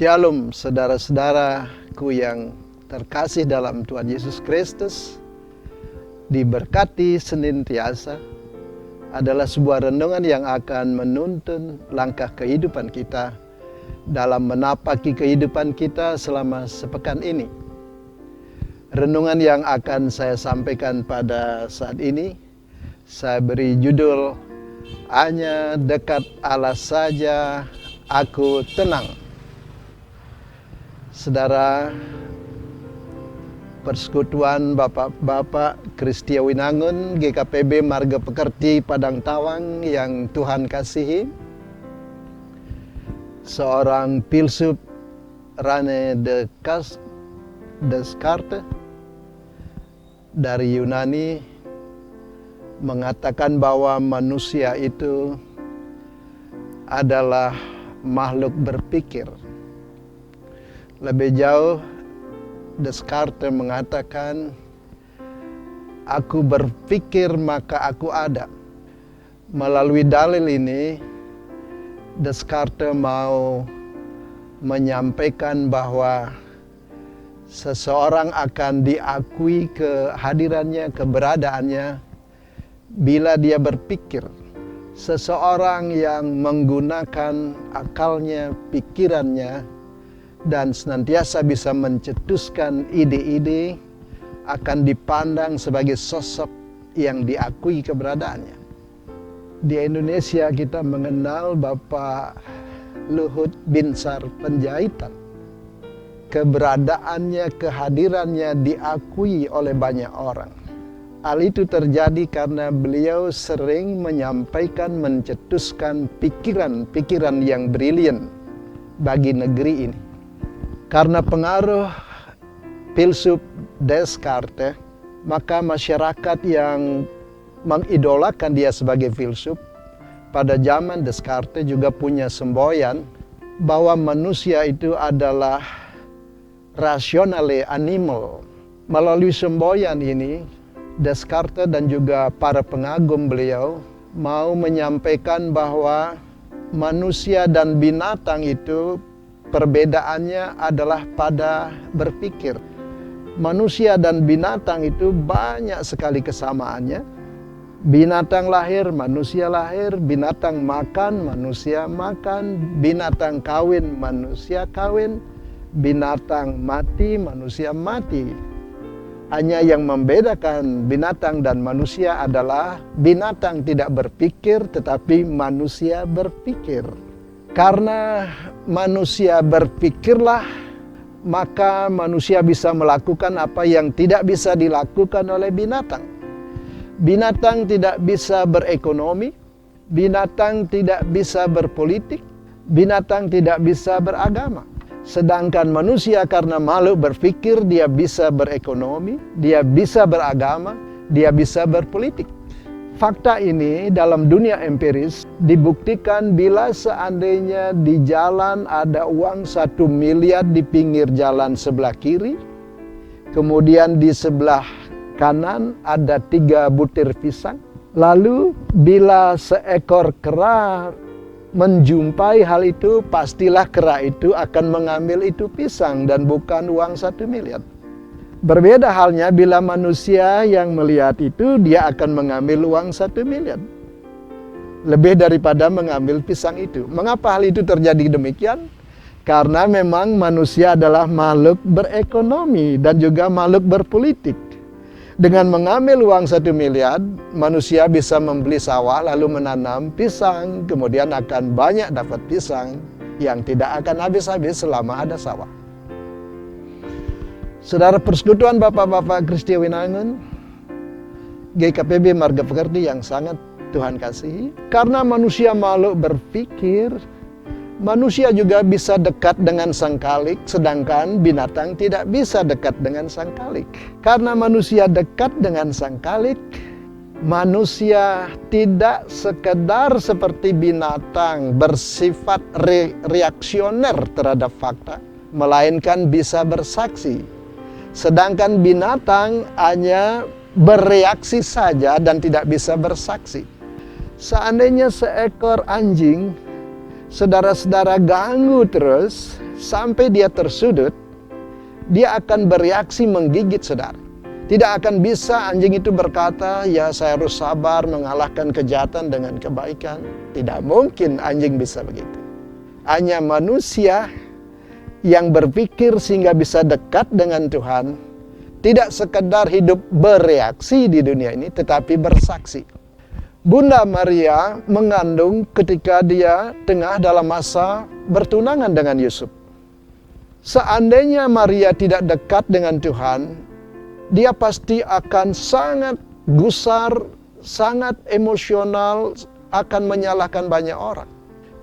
Shalom saudara-saudaraku yang terkasih dalam Tuhan Yesus Kristus. Diberkati senantiasa adalah sebuah renungan yang akan menuntun langkah kehidupan kita dalam menapaki kehidupan kita selama sepekan ini. Renungan yang akan saya sampaikan pada saat ini saya beri judul Hanya dekat Allah saja aku tenang. Saudara, Persekutuan Bapak-Bapak Kristia Winangun GKPB Marga Pekerti Padang Tawang yang Tuhan kasihi, seorang filsuf Rene Descartes dari Yunani mengatakan bahwa manusia itu adalah makhluk berpikir. Lebih jauh, Descartes mengatakan, aku berpikir maka aku ada. Melalui dalil ini, Descartes mau menyampaikan bahwa seseorang akan diakui kehadirannya, keberadaannya, bila dia berpikir. Seseorang yang menggunakan akalnya, pikirannya, dan senantiasa bisa mencetuskan ide-ide akan dipandang sebagai sosok yang diakui keberadaannya. Di Indonesia kita mengenal Bapak Luhut Binsar Panjaitan. Keberadaannya, kehadirannya diakui oleh banyak orang. Hal itu terjadi karena beliau sering menyampaikan, mencetuskan pikiran-pikiran yang brilian bagi negeri ini. Karena pengaruh filsuf Descartes, maka masyarakat yang mengidolakan dia sebagai filsuf pada zaman Descartes juga punya semboyan bahwa manusia itu adalah rationale animal. Melalui semboyan ini, Descartes dan juga para pengagum beliau mau menyampaikan bahwa manusia dan binatang itu perbedaannya adalah pada berpikir. Manusia dan binatang itu banyak sekali kesamaannya. Binatang lahir, manusia lahir. Binatang makan, manusia makan. Binatang kawin, manusia kawin. Binatang mati, manusia mati. Hanya yang membedakan binatang dan manusia adalah binatang tidak berpikir, tetapi manusia berpikir. Karena manusia berpikirlah, maka manusia bisa melakukan apa yang tidak bisa dilakukan oleh binatang. Binatang tidak bisa berekonomi, binatang tidak bisa berpolitik, binatang tidak bisa beragama. Sedangkan manusia karena makhluk berpikir, dia bisa berekonomi, dia bisa beragama, dia bisa berpolitik. Fakta ini dalam dunia empiris dibuktikan bila seandainya di jalan ada uang 1 miliar di pinggir jalan sebelah kiri, kemudian di sebelah kanan ada 3 butir pisang. Lalu bila seekor kera menjumpai hal itu, pastilah kera itu akan mengambil itu pisang dan bukan uang 1 miliar. Berbeda halnya bila manusia yang melihat itu, dia akan mengambil uang 1 miliar. Lebih daripada mengambil pisang itu. Mengapa hal itu terjadi demikian? Karena memang manusia adalah makhluk berekonomi dan juga makhluk berpolitik. Dengan mengambil uang 1 miliar, manusia bisa membeli sawah lalu menanam pisang. Kemudian akan banyak dapat pisang yang tidak akan habis-habis selama ada sawah. Saudara, Persekutuan Bapak-Bapak Kristia Winangun GKPB Marga Pekerti yang sangat Tuhan kasihi, karena manusia makhluk berpikir, manusia juga bisa dekat dengan sang khalik, sedangkan binatang tidak bisa dekat dengan sang khalik. Karena manusia dekat dengan sang khalik, manusia tidak sekedar seperti binatang bersifat reaksioner terhadap fakta, melainkan bisa bersaksi. Sedangkan binatang hanya bereaksi saja dan tidak bisa bersaksi. Seandainya seekor anjing saudara-saudara ganggu terus, sampai dia tersudut, dia akan bereaksi menggigit, saudara. Tidak akan bisa anjing itu berkata, ya saya harus sabar mengalahkan kejahatan dengan kebaikan. Tidak mungkin anjing bisa begitu. Hanya manusia yang berpikir sehingga bisa dekat dengan Tuhan, tidak sekedar hidup bereaksi di dunia ini, tetapi bersaksi. Bunda Maria mengandung ketika dia tengah dalam masa bertunangan dengan Yusuf. Seandainya Maria tidak dekat dengan Tuhan, dia pasti akan sangat gusar, sangat emosional, akan menyalahkan banyak orang.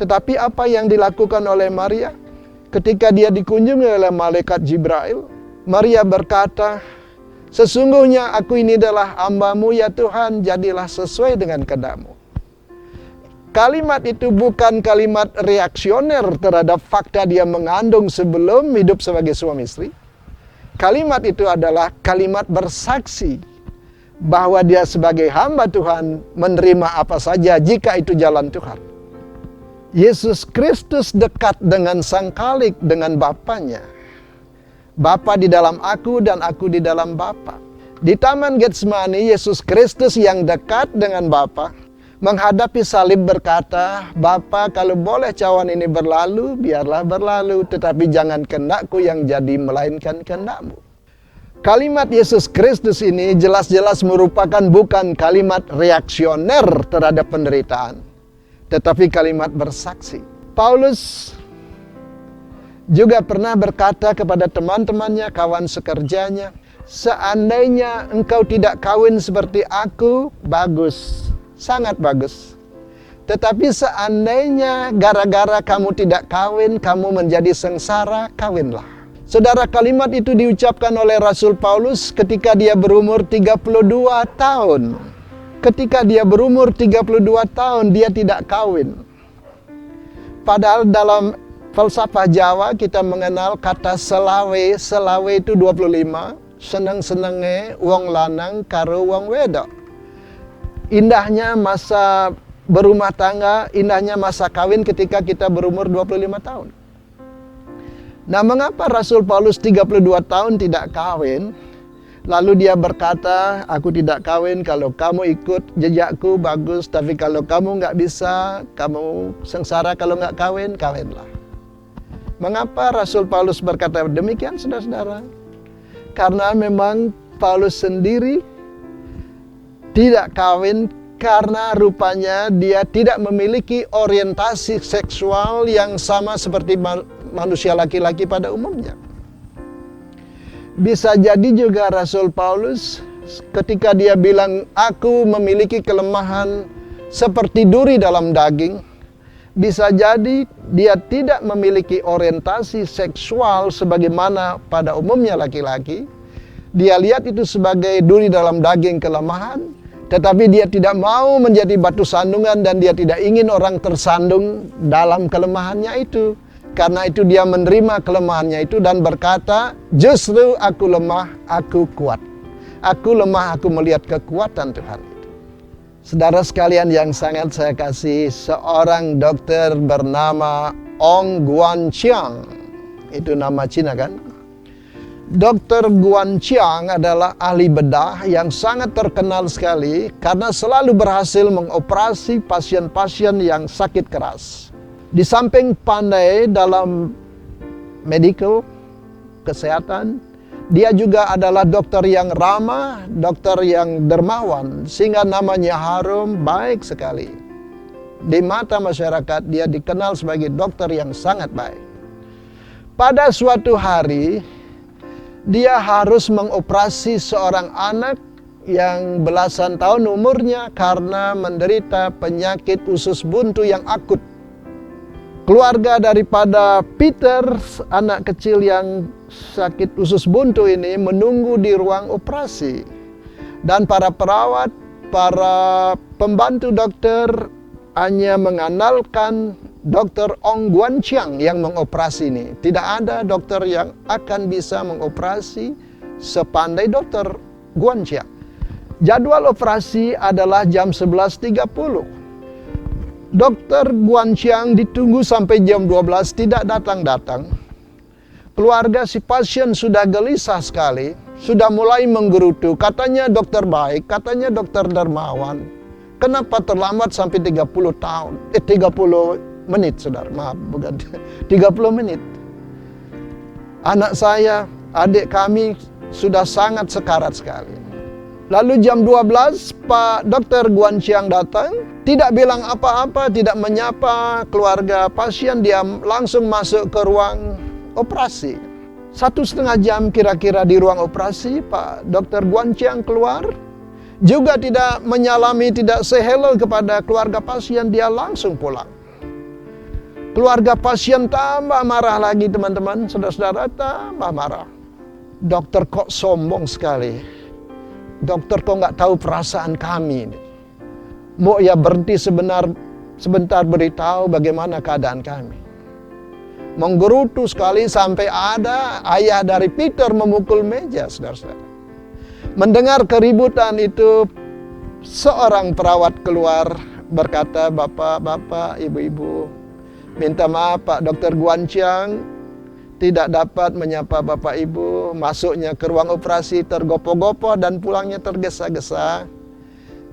Tetapi apa yang dilakukan oleh Maria? Ketika dia dikunjungi oleh malaikat Jibril, Maria berkata, sesungguhnya aku ini adalah hamba-Mu ya Tuhan, jadilah sesuai dengan kehendak-Mu. Kalimat itu bukan kalimat reaksioner terhadap fakta dia mengandung sebelum hidup sebagai suami istri. Kalimat itu adalah kalimat bersaksi bahwa dia sebagai hamba Tuhan menerima apa saja jika itu jalan Tuhan. Yesus Kristus dekat dengan Sang Khalik, dengan Bapanya. Bapa di dalam aku dan aku di dalam Bapa. Di Taman Getsemani, Yesus Kristus yang dekat dengan Bapa menghadapi salib berkata, Bapa kalau boleh cawan ini berlalu, biarlah berlalu, tetapi jangan kehendakku yang jadi, melainkan kehendak-Mu. Kalimat Yesus Kristus ini jelas-jelas merupakan bukan kalimat reaksioner terhadap penderitaan, tetapi kalimat bersaksi. Paulus juga pernah berkata kepada teman-temannya, kawan sekerjanya, seandainya engkau tidak kawin seperti aku, bagus. Sangat bagus. Tetapi seandainya gara-gara kamu tidak kawin, kamu menjadi sengsara, kawinlah. Saudara, kalimat itu diucapkan oleh Rasul Paulus ketika dia berumur 32 tahun. Ketika dia berumur 32 tahun, dia tidak kawin. Padahal dalam falsafah Jawa kita mengenal kata selawe. Selawe itu 25. Seneng-senenge wong lanang karo wong wedok. Indahnya masa berumah tangga, indahnya masa kawin ketika kita berumur 25 tahun. Nah, mengapa Rasul Paulus 32 tahun tidak kawin? Lalu dia berkata, aku tidak kawin, kalau kamu ikut jejakku bagus, tapi kalau kamu nggak bisa, kamu sengsara kalau nggak kawin, kawinlah. Mengapa Rasul Paulus berkata demikian, saudara-saudara? Karena memang Paulus sendiri tidak kawin karena rupanya dia tidak memiliki orientasi seksual yang sama seperti manusia laki-laki pada umumnya. Bisa jadi juga Rasul Paulus ketika dia bilang, aku memiliki kelemahan seperti duri dalam daging, bisa jadi dia tidak memiliki orientasi seksual sebagaimana pada umumnya laki-laki. Dia lihat itu sebagai duri dalam daging, kelemahan. Tetapi dia tidak mau menjadi batu sandungan dan dia tidak ingin orang tersandung dalam kelemahannya itu. Karena itu dia menerima kelemahannya itu dan berkata, justru aku lemah, aku kuat. Aku lemah, aku melihat kekuatan Tuhan. Saudara sekalian yang sangat saya kasih, seorang dokter bernama Ong Guanqiang. Itu nama Cina kan? Dr. Guanqiang adalah ahli bedah yang sangat terkenal sekali karena selalu berhasil mengoperasi pasien-pasien yang sakit keras. Di samping pandai dalam medical, kesehatan, dia juga adalah dokter yang ramah, dokter yang dermawan, sehingga namanya harum, baik sekali. Di mata masyarakat, dia dikenal sebagai dokter yang sangat baik. Pada suatu hari, dia harus mengoperasi seorang anak yang belasan tahun umurnya karena menderita penyakit usus buntu yang akut. Keluarga daripada Peter, anak kecil yang sakit usus buntu ini, menunggu di ruang operasi. Dan para perawat, para pembantu dokter hanya mengandalkan Dr. Ong Guanqiang yang mengoperasi ini. Tidak ada dokter yang akan bisa mengoperasi sepandai Dr. Guanqiang. Jadwal operasi adalah jam 11.30. Dr. Guanqiang ditunggu sampai jam 12 tidak datang-datang. Keluarga si pasien sudah gelisah sekali, sudah mulai menggerutu. Katanya dokter baik, katanya dokter dermawan. Kenapa terlambat sampai 30 tahun? 30 menit, saudara. Maaf, bukan 30 menit. Anak saya, adik kami sudah sangat sekarat sekali. Lalu jam 12, Pak Dokter Guan Chiang datang, tidak bilang apa-apa, tidak menyapa keluarga pasien, dia langsung masuk ke ruang operasi. 1,5 jam kira-kira di ruang operasi, Pak Dokter Guan Chiang keluar, juga tidak menyalami, tidak say hello kepada keluarga pasien, dia langsung pulang. Keluarga pasien tambah marah lagi, teman-teman, saudara-saudara, tambah marah. Dokter kok sombong sekali. Dokter kok nggak tahu perasaan kami. Mau ya berhenti sebentar beritahu bagaimana keadaan kami. Menggerutu sekali sampai ada ayah dari Peter memukul meja, saudara-saudara. Mendengar keributan itu, seorang perawat keluar berkata, "Bapak, ibu-ibu, minta maaf Pak Dokter Guan Chiang tidak dapat menyapa Bapak Ibu, masuknya ke ruang operasi tergopoh-gopoh dan pulangnya tergesa-gesa.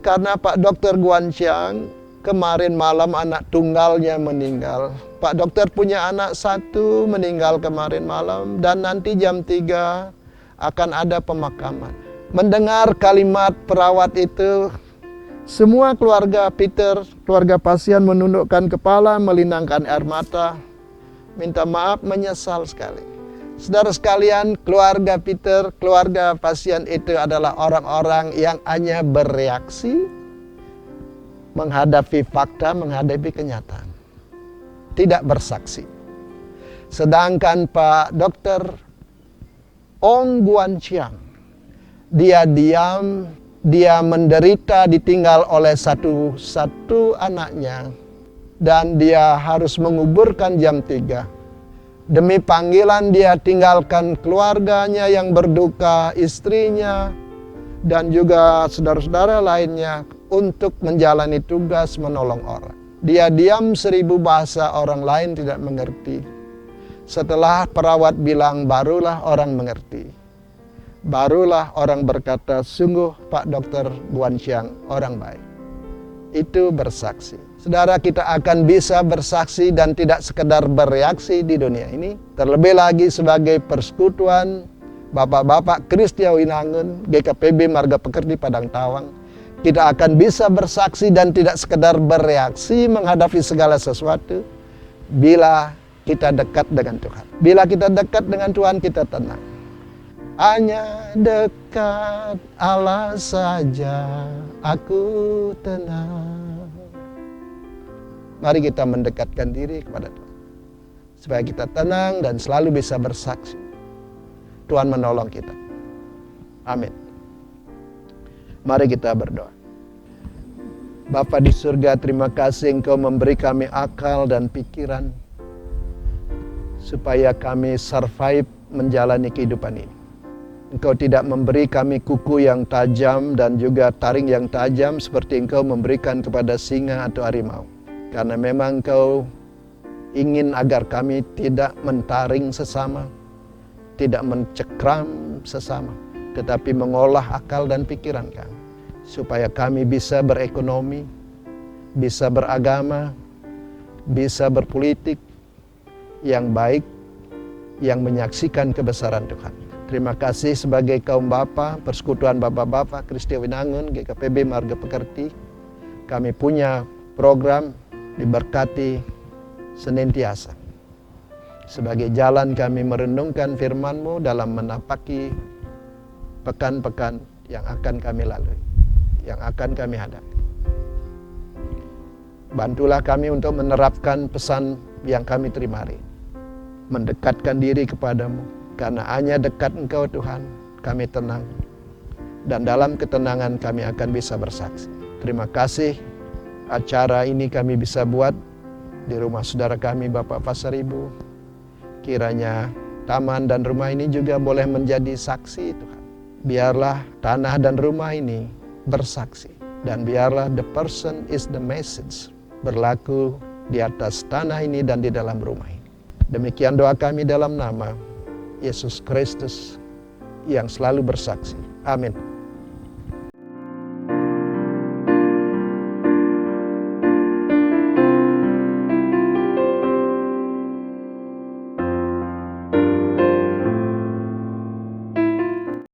Karena Pak Dokter Guan Chiang kemarin malam anak tunggalnya meninggal. Pak Dokter punya anak 1 meninggal kemarin malam dan nanti jam 3 akan ada pemakaman." Mendengar kalimat perawat itu, semua keluarga Peter, keluarga pasien menundukkan kepala, melintangkan air mata. Minta maaf, menyesal sekali. Saudara sekalian, keluarga Peter, keluarga pasien itu adalah orang-orang yang hanya bereaksi menghadapi fakta, menghadapi kenyataan. Tidak bersaksi. Sedangkan Pak Dokter Ong Guan Chiang, dia diam, dia menderita ditinggal oleh satu anaknya. Dan dia harus menguburkan jam 3. Demi panggilan dia tinggalkan keluarganya yang berduka, istrinya, dan juga saudara-saudara lainnya untuk menjalani tugas menolong orang. Dia diam 1000 bahasa, orang lain tidak mengerti. Setelah perawat bilang, barulah orang mengerti. Barulah orang berkata, sungguh Pak Dokter Guan Chiang orang baik. Itu bersaksi. Saudara, kita akan bisa bersaksi dan tidak sekedar bereaksi di dunia ini. Terlebih lagi sebagai persekutuan Bapak-Bapak Kristia Winangun, GKPB Marga Pekerti Padang Tawang. Kita akan bisa bersaksi dan tidak sekedar bereaksi menghadapi segala sesuatu bila kita dekat dengan Tuhan. Bila kita dekat dengan Tuhan, kita tenang. Hanya dekat Allah saja aku tenang. Mari kita mendekatkan diri kepada Tuhan, supaya kita tenang dan selalu bisa bersaksi. Tuhan menolong kita. Amin. Mari kita berdoa. Bapa di surga, terima kasih Engkau memberi kami akal dan pikiran, supaya kami survive menjalani kehidupan ini. Engkau tidak memberi kami kuku yang tajam dan juga taring yang tajam seperti Engkau memberikan kepada singa atau harimau. Karena memang Engkau ingin agar kami tidak mentaring sesama, tidak mencekram sesama, tetapi mengolah akal dan pikiran kami, supaya kami bisa berekonomi, bisa beragama, bisa berpolitik yang baik, yang menyaksikan kebesaran Tuhan. Terima kasih sebagai kaum bapa, persekutuan bapak-bapak Kristia Winangun, GKPB Marga Pekerti. Kami punya program diberkati senantiasa. Sebagai jalan kami merenungkan firman-Mu dalam menapaki pekan-pekan yang akan kami lalui, yang akan kami hadapi. Bantulah kami untuk menerapkan pesan yang kami terima hari ini. Mendekatkan diri kepadamu, karena hanya dekat Engkau Tuhan, kami tenang. Dan dalam ketenangan kami akan bisa bersaksi. Terima kasih. Acara ini kami bisa buat di rumah saudara kami Bapak Pasaribu. Kiranya taman dan rumah ini juga boleh menjadi saksi Tuhan. Biarlah tanah dan rumah ini bersaksi. Dan biarlah the person is the message berlaku di atas tanah ini dan di dalam rumah ini. Demikian doa kami dalam nama Yesus Kristus yang selalu bersaksi. Amin.